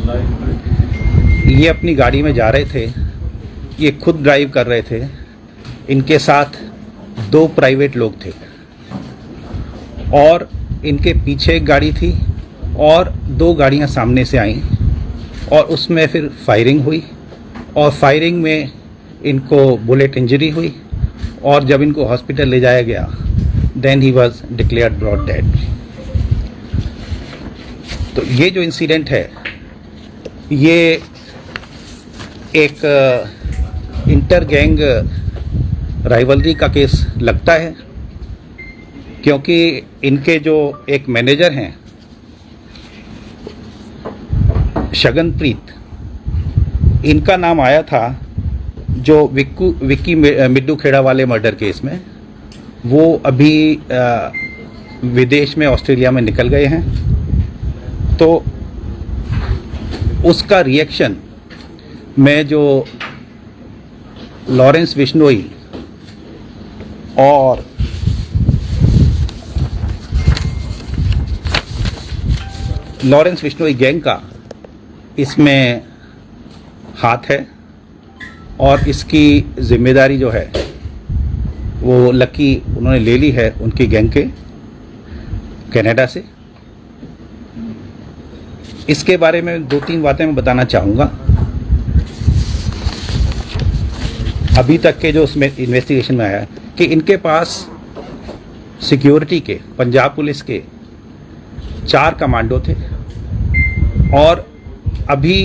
ये अपनी गाड़ी में जा रहे थे, ये खुद ड्राइव कर रहे थे, इनके साथ 2 प्राइवेट लोग थे और इनके पीछे एक गाड़ी थी और 2 गाड़ियां सामने से आईं और उसमें फिर फायरिंग हुई और फायरिंग में इनको बुलेट इंजरी हुई और जब इनको हॉस्पिटल ले जाया गया then he was declared brought dead. तो ये जो इंसिडेंट है ये एक इंटर गैंग राइवलरी का केस लगता है, क्योंकि इनके जो एक मैनेजर हैं शगनप्रीत, इनका नाम आया था जो विक्की मिड्डू खेड़ा वाले मर्डर केस में। वो अभी विदेश में ऑस्ट्रेलिया में निकल गए हैं, तो उसका रिएक्शन में जो लॉरेंस बिश्नोई और लॉरेंस बिश्नोई गैंग का इसमें हाथ है और इसकी जिम्मेदारी जो है वो लकी उन्होंने ले ली है उनकी गैंग के कनाडा से। इसके बारे में 2-3 बातें मैं बताना चाहूँगा। अभी तक के जो उसमें इन्वेस्टिगेशन में आया कि इनके पास सिक्योरिटी के पंजाब पुलिस के 4 कमांडो थे और अभी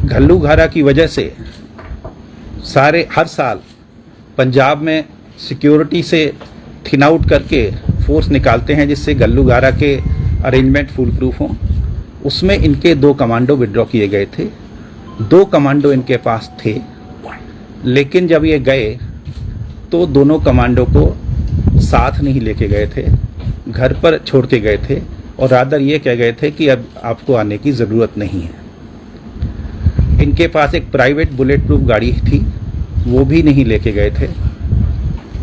घल्लूघारा की वजह से हर साल पंजाब में सिक्योरिटी से थिन आउट करके फोर्स निकालते हैं जिससे घल्लूघारा के अरेंजमेंट फुल प्रूफ हों। उसमें इनके 2 कमांडो विड्रॉ किए गए थे। 2 कमांडो इनके पास थे, लेकिन जब ये गए तो दोनों कमांडो को साथ नहीं लेके गए थे, घर पर छोड़ के गए थे और रादर ये कह गए थे कि अब आपको आने की ज़रूरत नहीं है। इनके पास एक प्राइवेट बुलेट प्रूफ गाड़ी थी, वो भी नहीं लेके गए थे।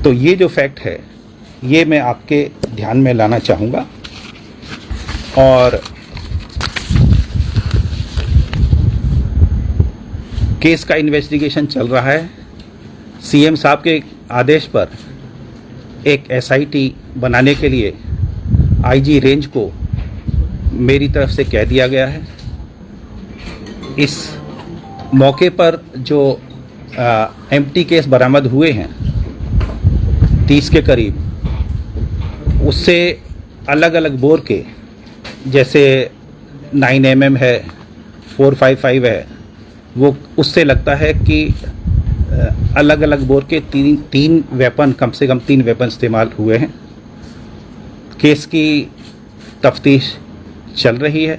तो ये जो फैक्ट है ये मैं आपके ध्यान में लाना चाहूँगा। और केस का इन्वेस्टिगेशन चल रहा है। सीएम साहब के आदेश पर एक एसआईटी बनाने के लिए आईजी रेंज को मेरी तरफ से कह दिया गया है। इस मौके पर जो एम्प्टी केस बरामद हुए हैं 30 के करीब, उससे अलग अलग बोर के, जैसे 9mm है, 455 है, वो उससे लगता है कि अलग अलग बोर के 3 वेपन, कम से कम 3 वेपन इस्तेमाल हुए हैं। केस की तफ्तीश चल रही है।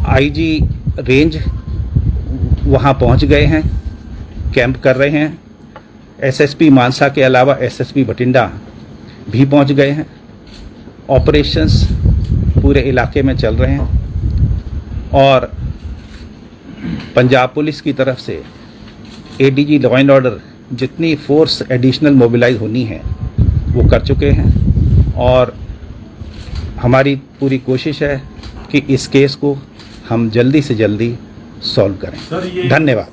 आईजी रेंज वहाँ पहुँच गए हैं, कैंप कर रहे हैं। एसएसपी मानसा के अलावा एसएसपी बठिंडा भी पहुँच गए हैं। ऑपरेशंस पूरे इलाके में चल रहे हैं और पंजाब पुलिस की तरफ से एडीजी लॉ एंड ऑर्डर जितनी फोर्स एडिशनल मोबिलाइज होनी है वो कर चुके हैं और हमारी पूरी कोशिश है कि इस केस को हम जल्दी से जल्दी सॉल्व करें। धन्यवाद।